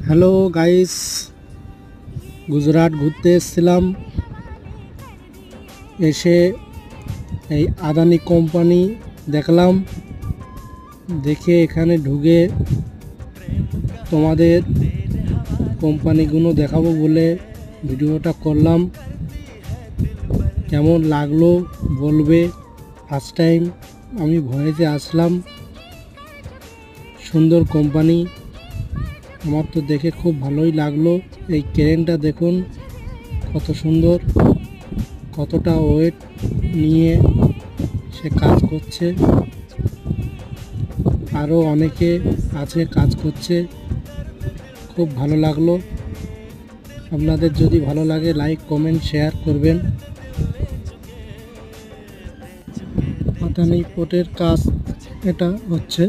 Hello guys, Gujarat ঘুরতে এসেছিলাম। এসে এই আদানি কোম্পানি দেখলাম। দেখে এখানে ঢুকে তোমাদের কোম্পানিগুলো দেখাবো বলে ভিডিওটা করলাম। কেমন লাগলো বলবে। ফার্স্ট টাইম আমি ভয়েসে আসলাম। সুন্দর কোম্পানি, আমার তো দেখে খুব ভালোই লাগলো। এই ক্রেনটা দেখুন কত সুন্দর, কতটা ওয়েট নিয়ে সে কাজ করছে। আরও অনেকে আছে কাজ করছে। খুব ভালো লাগলো। আপনাদের যদি ভালো লাগে লাইক কমেন্ট শেয়ার করবেন। আদানি পোর্টের কাজ এটা হচ্ছে।